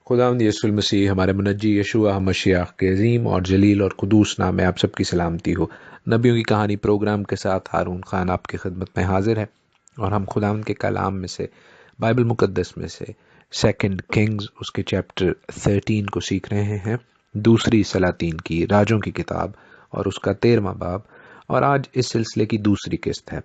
خداوند یسوع المسیح ہمارے منجی یشوع مشیخ کے عظیم اور جلیل اور قدوس نام میں آپ سب کی سلامتی ہو۔ نبیوں کی کہانی پروگرام کے ساتھ ہارون خان آپ کی خدمت میں حاضر ہے، اور ہم خداوند کے کلام میں سے، بائبل مقدس میں سے سیکنڈ کنگز اس کے چیپٹر 13 کو سیکھ رہے ہیں، دوسری سلاطین کی راجوں کی کتاب اور اس کا 13واں باب، اور آج اس سلسلے کی دوسری قسط ہے۔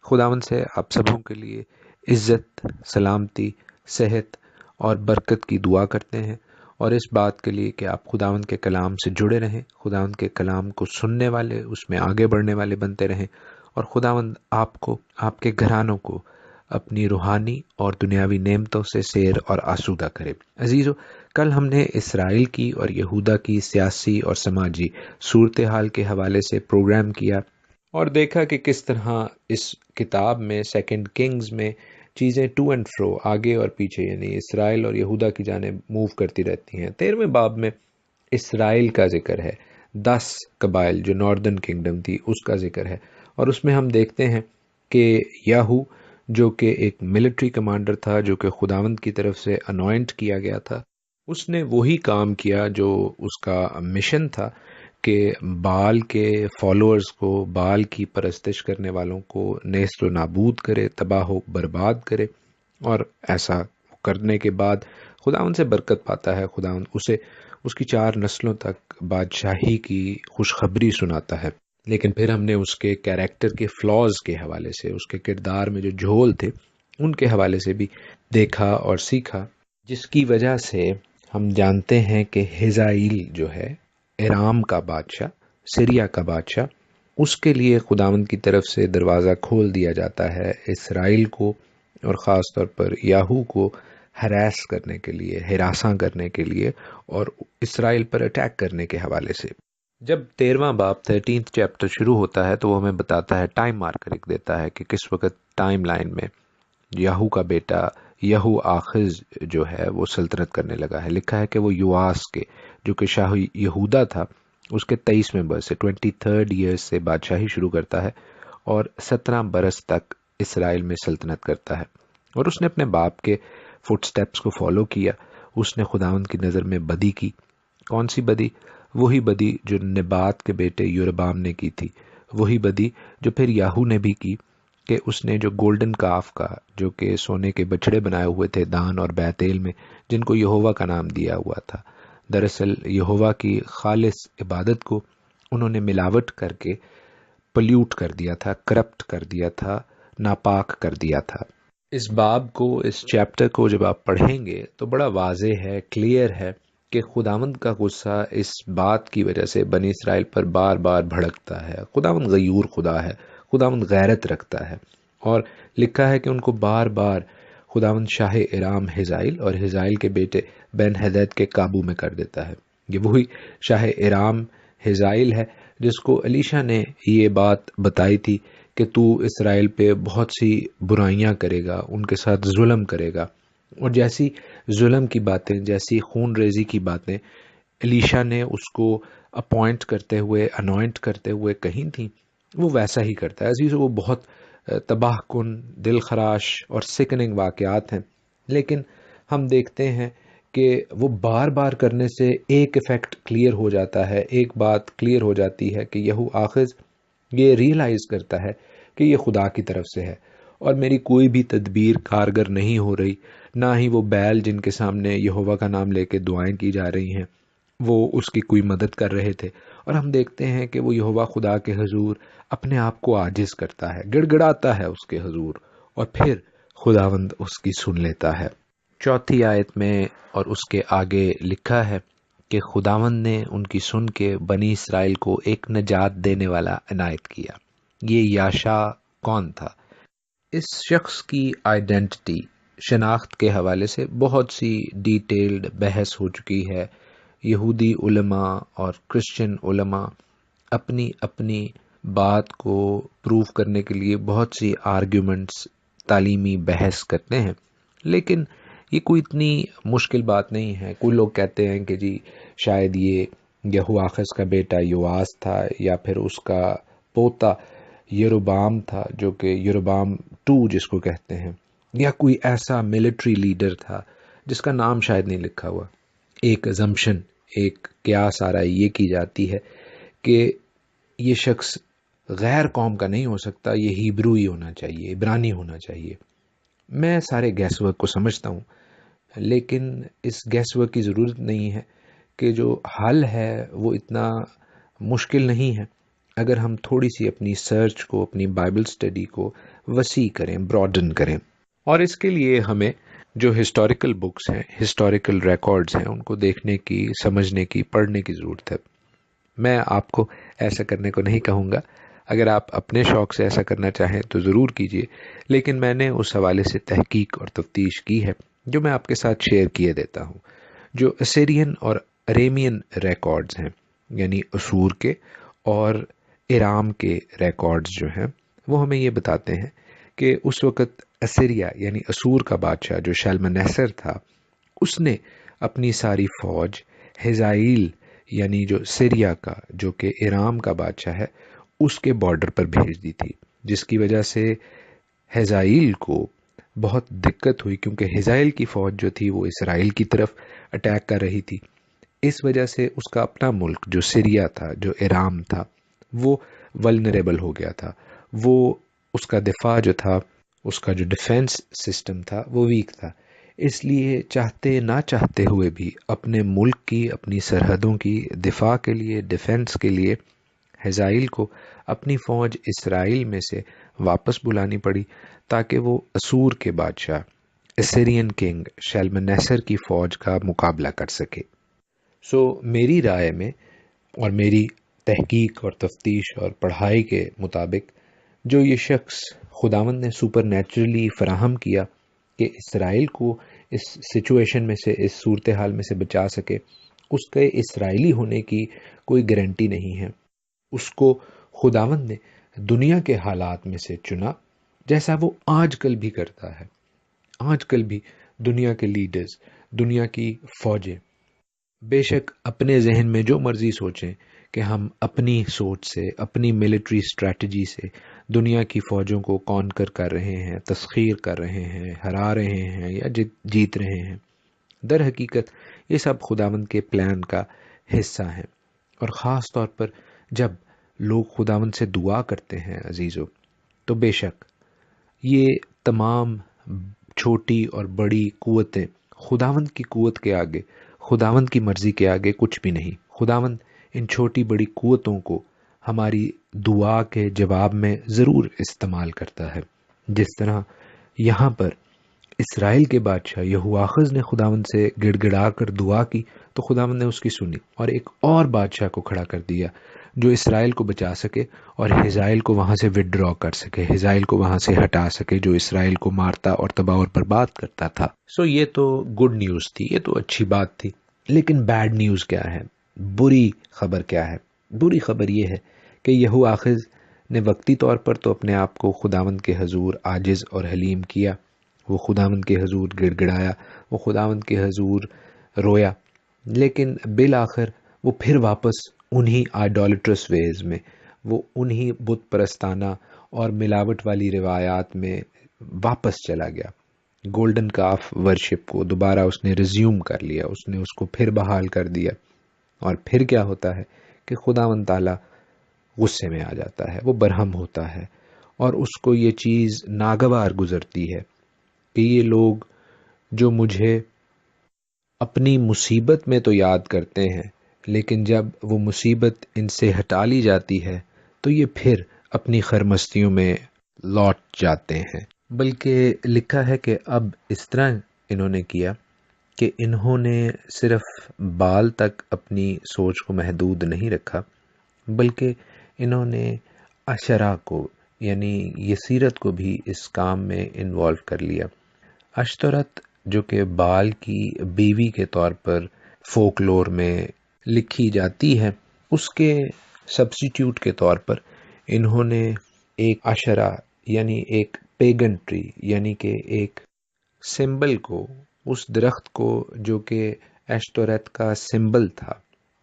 خداوند سے آپ سبوں کے لیے عزت، سلامتی، صحت اور برکت کی دعا کرتے ہیں، اور اس بات کے لیے کہ آپ خداوند کے کلام سے جڑے رہیں، خداوند کے کلام کو سننے والے، اس میں آگے بڑھنے والے بنتے رہیں، اور خداوند آپ کو، آپ کے گھرانوں کو اپنی روحانی اور دنیاوی نعمتوں سے سیر اور آسودہ کرے۔ عزیزو، کل ہم نے اسرائیل کی اور یہودا کی سیاسی اور سماجی صورتحال کے حوالے سے پروگرام کیا، اور دیکھا کہ کس طرح اس کتاب میں سیکنڈ کنگز میں چیزیں ٹو اینڈ فرو، آگے اور پیچھے، یعنی اسرائیل اور یہودا کی جانب موو کرتی رہتی ہیں۔ 13ویں باب میں اسرائیل کا ذکر ہے، 10 قبائل جو ناردرن کنگڈم تھی اس کا ذکر ہے، اور اس میں ہم دیکھتے ہیں کہ یاہو جو کہ ایک ملٹری کمانڈر تھا، جو کہ خداوند کی طرف سے انوائنٹ کیا گیا تھا، اس نے وہی کام کیا جو اس کا مشن تھا کہ بال کے فالوورز کو، بال کی پرستش کرنے والوں کو نیست و نابود کرے، تباہ و برباد کرے، اور ایسا کرنے کے بعد خداوند سے برکت پاتا ہے۔ خداوند اسے اس کی 4 نسلوں تک بادشاہی کی خوشخبری سناتا ہے۔ لیکن پھر ہم نے اس کے کیریکٹر کے فلاز کے حوالے سے، اس کے کردار میں جو جھول تھے ان کے حوالے سے بھی دیکھا اور سیکھا، جس کی وجہ سے ہم جانتے ہیں کہ ہزائیل جو ہے، ارام کا بادشاہ، سیریا کا بادشاہ، اس کے لیے خداوند کی طرف سے دروازہ کھول دیا جاتا ہے اسرائیل کو، اور خاص طور پر یاہو کو ہراس کرنے کے لیے، ہراساں کرنے کے لیے، اور اسرائیل پر اٹیک کرنے کے حوالے سے۔ جب 13واں باب 13th چیپٹر شروع ہوتا ہے تو وہ ہمیں بتاتا ہے، ٹائم مارکر دیتا ہے کہ کس وقت ٹائم لائن میں یاہو کا بیٹا یہو آخز جو ہے وہ سلطنت کرنے لگا ہے۔ لکھا ہے کہ وہ یواس کے، جو کہ شاہ یہودا تھا، اس کے 23ویں برس سے 23rd ایئر سے بادشاہی شروع کرتا ہے، اور 17 برس تک اسرائیل میں سلطنت کرتا ہے، اور اس نے اپنے باپ کے فٹ سٹیپس کو فالو کیا۔ اس نے خداوند کی نظر میں بدی کی۔ کون سی بدی؟ وہی بدی جو نبات کے بیٹے یربعام نے کی تھی، وہی بدی جو پھر یاہو نے بھی کی، کہ اس نے جو گولڈن کاف کا، جو کہ سونے کے بچڑے بنائے ہوئے تھے دان اور بیتیل میں، جن کو یہوہ کا نام دیا ہوا تھا، دراصل یہوہ کی خالص عبادت کو انہوں نے ملاوٹ کر کے پلیوٹ کر دیا تھا، کرپٹ کر دیا تھا، ناپاک کر دیا تھا۔ اس باب کو، اس چیپٹر کو جب آپ پڑھیں گے تو بڑا واضح ہے، کلیئر ہے کہ خداوند کا غصہ اس بات کی وجہ سے بنی اسرائیل پر بار بار بھڑکتا ہے۔ خداوند غیور خدا ہے، خداوند غیرت رکھتا ہے، اور لکھا ہے کہ ان کو بار بار خداوند شاہ ارام ہزائیل اور ہزائیل کے بیٹے بن ہدید کے قابو میں کر دیتا ہے۔ یہ وہی شاہ ارام ہزائیل ہے جس کو الیشا نے یہ بات بتائی تھی کہ تو اسرائیل پہ بہت سی برائیاں کرے گا، ان کے ساتھ ظلم کرے گا، اور جیسی ظلم کی باتیں، جیسی خون ریزی کی باتیں الیشا نے اس کو اپوائنٹ کرتے ہوئے، انوائنٹ کرتے ہوئے کہیں تھیں، وہ ویسا ہی کرتا ہے۔ عزیزو، وہ بہت تباہ کن، دل خراش اور سکننگ واقعات ہیں، لیکن ہم دیکھتے ہیں کہ وہ بار بار کرنے سے ایک ایفیکٹ کلیئر ہو جاتا ہے، ایک بات کلیئر ہو جاتی ہے کہ یہو آخذ یہ ریئلائز کرتا ہے کہ یہ خدا کی طرف سے ہے، اور میری کوئی بھی تدبیر کارگر نہیں ہو رہی، نہ ہی وہ بیل جن کے سامنے یہوہ کا نام لے کے دعائیں کی جا رہی ہیں وہ اس کی کوئی مدد کر رہے تھے۔ اور ہم دیکھتے ہیں کہ وہ یہوہ خدا کے حضور اپنے آپ کو عاجز کرتا ہے، گڑ گڑاتا ہے اس کے حضور، اور پھر خداوند اس کی سن لیتا ہے۔ 4 آیت میں اور اس کے آگے لکھا ہے کہ خداوند نے ان کی سن کے بنی اسرائیل کو ایک نجات دینے والا عنایت کیا۔ یہ یاشا کون تھا؟ اس شخص کی آئیڈینٹی، شناخت کے حوالے سے بہت سی ڈیٹیلڈ بحث ہو چکی ہے۔ یہودی علماء اور کرسچن علماء اپنی اپنی بات کو پروف کرنے کے لیے بہت سی آرگیومنٹس، تعلیمی بحث کرتے ہیں، لیکن یہ کوئی اتنی مشکل بات نہیں ہے۔ کوئی لوگ کہتے ہیں کہ جی شاید یہ یہوآخز کا بیٹا یواس تھا، یا پھر اس کا پوتا یروبام تھا، جو کہ یروبام 2 جس کو کہتے ہیں، یا کوئی ایسا ملٹری لیڈر تھا جس کا نام شاید نہیں لکھا ہوا۔ ایک assumption، ایک قیاس آرائی یہ کی جاتی ہے کہ یہ شخص غیر قوم کا نہیں ہو سکتا، یہ ہیبرو ہی ہونا چاہیے، عبرانی ہونا چاہیے۔ میں سارے گیس ورک کو سمجھتا ہوں، لیکن اس گیس ورک کی ضرورت نہیں ہے، کہ جو حل ہے وہ اتنا مشکل نہیں ہے اگر ہم تھوڑی سی اپنی سرچ کو، اپنی بائبل سٹڈی کو وسیع کریں، براڈن کریں۔ اور اس کے لیے ہمیں جو ہسٹوریکل بکس ہیں، ہسٹوریکل ریکارڈز ہیں، ان کو دیکھنے کی، سمجھنے کی، پڑھنے کی ضرورت ہے۔ میں آپ کو ایسا کرنے کو نہیں کہوں گا، اگر آپ اپنے شوق سے ایسا کرنا چاہیں تو ضرور کیجئے، لیکن میں نے اس حوالے سے تحقیق اور تفتیش کی ہے جو میں آپ کے ساتھ شیئر کیے دیتا ہوں۔ جو اسیرین اور اریمین ریکارڈز ہیں، یعنی اسور کے اور ارام کے ریکارڈز جو ہیں، وہ ہمیں یہ بتاتے ہیں کہ اس وقت اسیریا یعنی اسور کا بادشاہ جو شلمنیسر تھا، اس نے اپنی ساری فوج ہزائیل یعنی جو سیریا کا، جو کہ ارام کا بادشاہ ہے، اس کے بارڈر پر بھیج دی تھی، جس کی وجہ سے ہزائیل کو بہت دقت ہوئی، کیونکہ ہزائیل کی فوج جو تھی وہ اسرائیل کی طرف اٹیک کر رہی تھی۔ اس وجہ سے اس کا اپنا ملک جو سیریا تھا، جو ارام تھا، وہ ولنریبل ہو گیا تھا، وہ اس کا دفاع جو تھا، اس کا جو ڈیفنس سسٹم تھا وہ ویک تھا۔ اس لیے چاہتے نہ چاہتے ہوئے بھی اپنے ملک کی، اپنی سرحدوں کی دفاع کے لیے، ڈیفنس کے لیے ہزائیل کو اپنی فوج اسرائیل میں سے واپس بلانی پڑی، تاکہ وہ اسور کے بادشاہ اسیرین کنگ شلمنیسر کی فوج کا مقابلہ کر سکے۔ میری رائے میں اور میری تحقیق اور تفتیش اور پڑھائی کے مطابق، جو یہ شخص خداوند نے سپر نیچرلی فراہم کیا کہ اسرائیل کو اس سچویشن میں سے، اس صورتحال میں سے بچا سکے، اس کے اسرائیلی ہونے کی کوئی گارنٹی نہیں ہے۔ اس کو خداوند نے دنیا کے حالات میں سے چنا، جیسا وہ آج کل بھی کرتا ہے۔ آج کل بھی دنیا کے لیڈرز، دنیا کی فوجیں بے شک اپنے ذہن میں جو مرضی سوچیں کہ ہم اپنی سوچ سے، اپنی ملٹری اسٹریٹجی سے دنیا کی فوجوں کو کانکر کر رہے ہیں، تسخیر کر رہے ہیں، ہرا رہے ہیں یا جیت رہے ہیں۔ در حقیقت یہ سب خداوند کے پلان کا حصہ ہیں، اور خاص طور پر جب لوگ خداوند سے دعا کرتے ہیں عزیزو، تو بے شک یہ تمام چھوٹی اور بڑی قوتیں خداوند کی قوت کے آگے، خداوند کی مرضی کے آگے کچھ بھی نہیں۔ خداوند ان چھوٹی بڑی قوتوں کو ہماری دعا کے جواب میں ضرور استعمال کرتا ہے۔ جس طرح یہاں پر اسرائیل کے بادشاہ یہوآخز نے خداوند سے گڑ گڑا کر دعا کی، تو خداوند نے اس کی سنی، اور ایک اور بادشاہ کو کھڑا کر دیا جو اسرائیل کو بچا سکے اور ہزائیل کو وہاں سے وڈرا کر سکے، ہزائیل کو وہاں سے ہٹا سکے جو اسرائیل کو مارتا اور تباہ اور برباد کرتا تھا۔ یہ تو گڈ نیوز تھی، یہ تو اچھی بات تھی، لیکن بیڈ نیوز کیا ہے؟ بری خبر کیا ہے؟ بری خبر یہ ہے کہ یہوآخز نے وقتی طور پر تو اپنے آپ کو خداوند کے حضور عاجز اور حلیم کیا، وہ خداوند کے حضور گڑ گڑایا، وہ خداوند کے حضور رویا، لیکن بالآخر وہ پھر واپس انہی آئیڈولیٹرس ویز میں، وہ انہی بت پرستانہ اور ملاوٹ والی روایات میں واپس چلا گیا۔ گولڈن کاف ورشپ کو دوبارہ اس نے ریزیوم کر لیا، اس نے اس کو پھر بحال کر دیا، اور پھر کیا ہوتا ہے کہ خداوند تعالیٰ غصے میں آ جاتا ہے، وہ برہم ہوتا ہے، اور اس کو یہ چیز ناگوار گزرتی ہے کہ یہ لوگ جو مجھے اپنی مصیبت میں تو یاد کرتے ہیں، لیکن جب وہ مصیبت ان سے ہٹا لی جاتی ہے تو یہ پھر اپنی خرمستیوں میں لوٹ جاتے ہیں۔ بلکہ لکھا ہے کہ اب اس طرح انہوں نے کیا کہ انہوں نے صرف بال تک اپنی سوچ کو محدود نہیں رکھا، بلکہ انہوں نے عشرہ کو یعنی یسیرت کو بھی اس کام میں انوالو کر لیا۔ اشترت جو کہ بال کی بیوی کے طور پر فولکلور میں لکھی جاتی ہے، اس کے سبسٹیٹیوٹ کے طور پر انہوں نے ایک عشرہ یعنی ایک پیگن ٹری یعنی کہ ایک سمبل کو، اس درخت کو جو کہ ایشتورت کا سمبل تھا،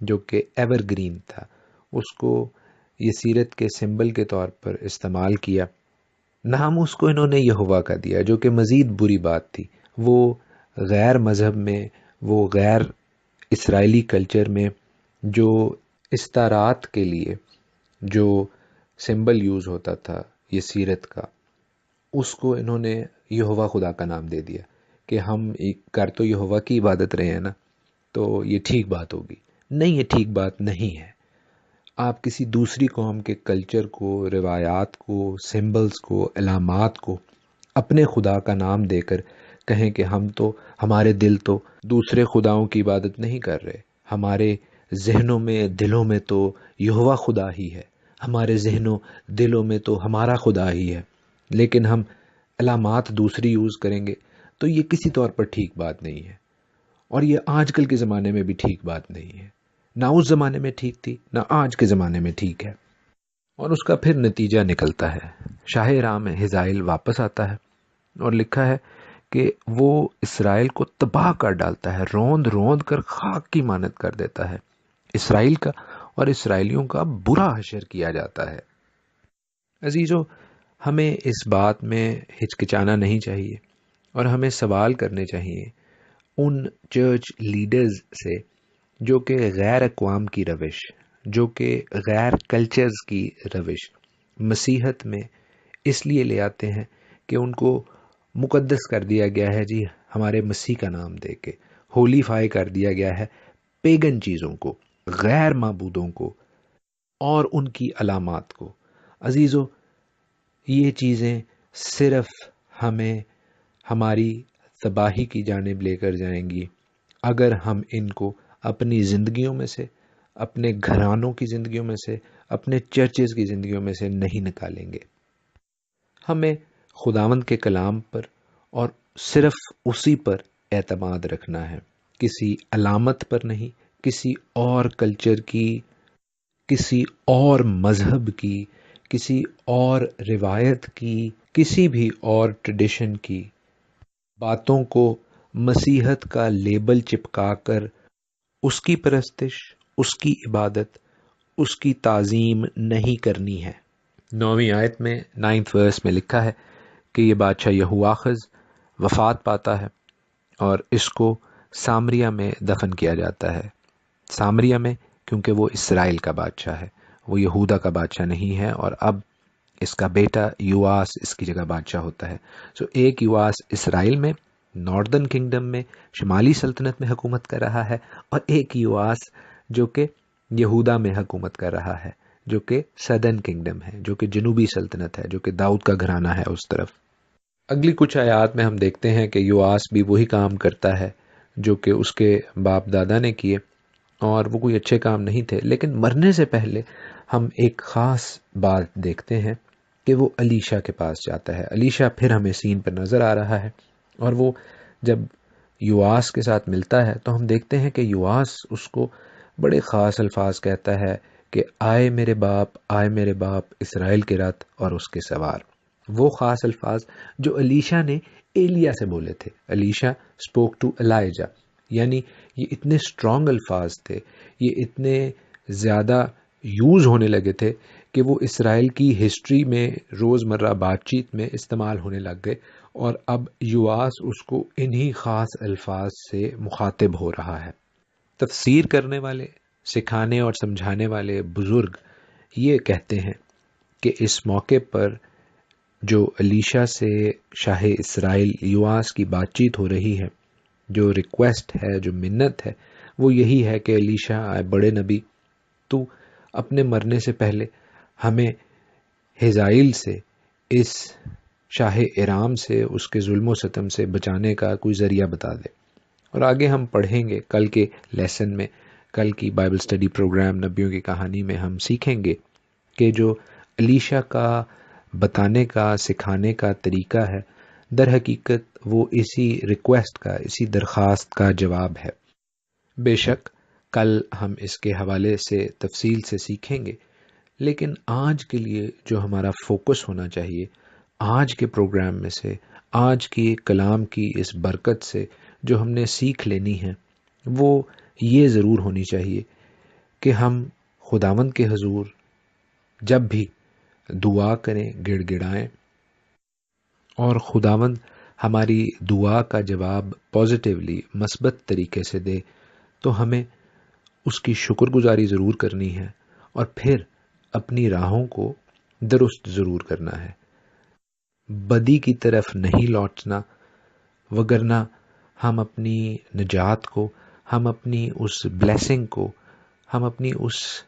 جو کہ ایور گرین تھا، اس کو یسیرت کے سمبل کے طور پر استعمال کیا۔ نام اس کو انہوں نے یہوہ کا دیا، جو کہ مزید بری بات تھی۔ وہ غیر مذہب میں، وہ غیر اسرائیلی کلچر میں جو استعارات کے لیے جو سمبل یوز ہوتا تھا یہ سیرت کا، اس کو انہوں نے یہوہ خدا کا نام دے دیا کہ ہم ایک کر تو یہوہ کی عبادت رہے ہیں نا، تو یہ ٹھیک بات ہوگی۔ نہیں، یہ ٹھیک بات نہیں ہے۔ آپ کسی دوسری قوم کے کلچر کو، روایات کو، سمبلز کو، علامات کو اپنے خدا کا نام دے کر کہیں کہ ہمارے دل تو دوسرے خداؤں کی عبادت نہیں کر رہے، ہمارے ذہنوں میں دلوں میں تو یہوہ خدا ہی ہے، ہمارے ذہنوں دلوں میں تو ہمارا خدا ہی ہے، لیکن ہم علامات دوسری یوز کریں گے، تو یہ کسی طور پر ٹھیک بات نہیں ہے، اور یہ آج کل کے زمانے میں بھی ٹھیک بات نہیں ہے۔ نہ اس زمانے میں ٹھیک تھی، نہ آج کے زمانے میں ٹھیک ہے، اور اس کا پھر نتیجہ نکلتا ہے۔ شاہ رام ہزائل واپس آتا ہے اور لکھا ہے کہ وہ اسرائیل کو تباہ کر ڈالتا ہے، روند روند کر خاک کی مانند کر دیتا ہے۔ اسرائیل کا اور اسرائیلیوں کا برا حشر کیا جاتا ہے۔ عزیزو، ہمیں اس بات میں ہچکچانا نہیں چاہیے، اور ہمیں سوال کرنے چاہیے ان چرچ لیڈرز سے جو کہ غیر اقوام کی روش، جو کہ غیر کلچرز کی روش مسیحت میں اس لیے لے آتے ہیں کہ ان کو مقدس کر دیا گیا ہے، جی ہمارے مسیح کا نام دے کے ہولیفائی کر دیا گیا ہے پیگن چیزوں کو، غیر معبودوں کو اور ان کی علامات کو۔ عزیزو، یہ چیزیں صرف ہمیں ہماری تباہی کی جانب لے کر جائیں گی اگر ہم ان کو اپنی زندگیوں میں سے، اپنے گھرانوں کی زندگیوں میں سے، اپنے چرچز کی زندگیوں میں سے نہیں نکالیں گے۔ ہمیں خداوند کے کلام پر اور صرف اسی پر اعتماد رکھنا ہے، کسی علامت پر نہیں، کسی اور کلچر کی، کسی اور مذہب کی، کسی اور روایت کی، کسی بھی اور ٹریڈیشن کی باتوں کو مسیحت کا لیبل چپکا کر اس کی پرستش، اس کی عبادت، اس کی تعظیم نہیں کرنی ہے۔ 9ویں آیت میں 9th ورس میں لکھا ہے کہ یہ بادشاہ یہوآخز وفات پاتا ہے اور اس کو سامریہ میں دفن کیا جاتا ہے۔ سامریہ میں، کیونکہ وہ اسرائیل کا بادشاہ ہے، وہ یہودا کا بادشاہ نہیں ہے، اور اب اس کا بیٹا یواس اس کی جگہ بادشاہ ہوتا ہے۔ سو ایک یواس اسرائیل میں، ناردرن کنگڈم میں، شمالی سلطنت میں حکومت کر رہا ہے، اور ایک یواس جو کہ یہودا میں حکومت کر رہا ہے، جو کہ سدرن کنگڈم ہے، جو کہ جنوبی سلطنت ہے، جو کہ داؤد کا گھرانہ ہے اس طرف۔ اگلی کچھ آیات میں ہم دیکھتے ہیں کہ یواس بھی وہی کام کرتا ہے جو کہ اس کے باپ دادا نے کیے، اور وہ کوئی اچھے کام نہیں تھے، لیکن مرنے سے پہلے ہم ایک خاص بات دیکھتے ہیں کہ وہ الیشا کے پاس جاتا ہے۔ الیشا پھر ہمیں سین پر نظر آ رہا ہے، اور وہ جب یواس کے ساتھ ملتا ہے تو ہم دیکھتے ہیں کہ یواس اس کو بڑے خاص الفاظ کہتا ہے کہ آئے میرے باپ، آئے میرے باپ، اسرائیل کے رت اور اس کے سوار۔ وہ خاص الفاظ جو الیشا نے ایلیا سے بولے تھے۔ الیشا اسپوک ٹو الائجا، یعنی یہ اتنے اسٹرانگ الفاظ تھے، یہ اتنے زیادہ یوز ہونے لگے تھے کہ وہ اسرائیل کی ہسٹری میں روزمرہ بات چیت میں استعمال ہونے لگ گئے، اور اب یواس اس کو انہی خاص الفاظ سے مخاطب ہو رہا ہے۔ تفسیر کرنے والے، سکھانے اور سمجھانے والے بزرگ یہ کہتے ہیں کہ اس موقع پر جو الیشا سے شاہ اسرائیل یواس کی بات چیت ہو رہی ہے، جو ریکویسٹ ہے، جو منت ہے، وہ یہی ہے کہ الیشا، آئے بڑے نبی، تو اپنے مرنے سے پہلے ہمیں ہزائیل سے، اس شاہ ارام سے، اس کے ظلم و ستم سے بچانے کا کوئی ذریعہ بتا دے۔ اور آگے ہم پڑھیں گے کل کے لیسن میں، کل کی بائبل سٹڈی پروگرام نبیوں کی کہانی میں ہم سیکھیں گے کہ جو الیشا کا بتانے کا، سکھانے کا طریقہ ہے، در حقیقت وہ اسی ریکویسٹ کا، اسی درخواست کا جواب ہے۔ بے شک کل ہم اس کے حوالے سے تفصیل سے سیکھیں گے، لیکن آج کے لیے جو ہمارا فوکس ہونا چاہیے، آج کے پروگرام میں سے، آج کی کلام کی اس برکت سے جو ہم نے سیکھ لینی ہے، وہ یہ ضرور ہونی چاہیے کہ ہم خداوند کے حضور جب بھی دعا کریں، گڑ گڑائیں، اور خداوند ہماری دعا کا جواب پازیٹیولی، مثبت طریقے سے دے، تو ہمیں اس کی شکر گزاری ضرور کرنی ہے اور پھر اپنی راہوں کو درست ضرور کرنا ہے، بدی کی طرف نہیں لوٹنا، وگرنہ ہم اپنی نجات کو، ہم اپنی اس بلیسنگ کو، ہم اپنی اس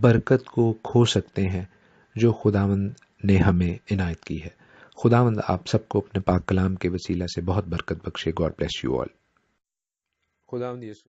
برکت کو کھو سکتے ہیں جو خداوند نے ہمیں عنایت کی ہے۔ خداوند آپ سب کو اپنے پاک کلام کے وسیلہ سے بہت برکت بخشے۔ God bless you all. خداوند یسوع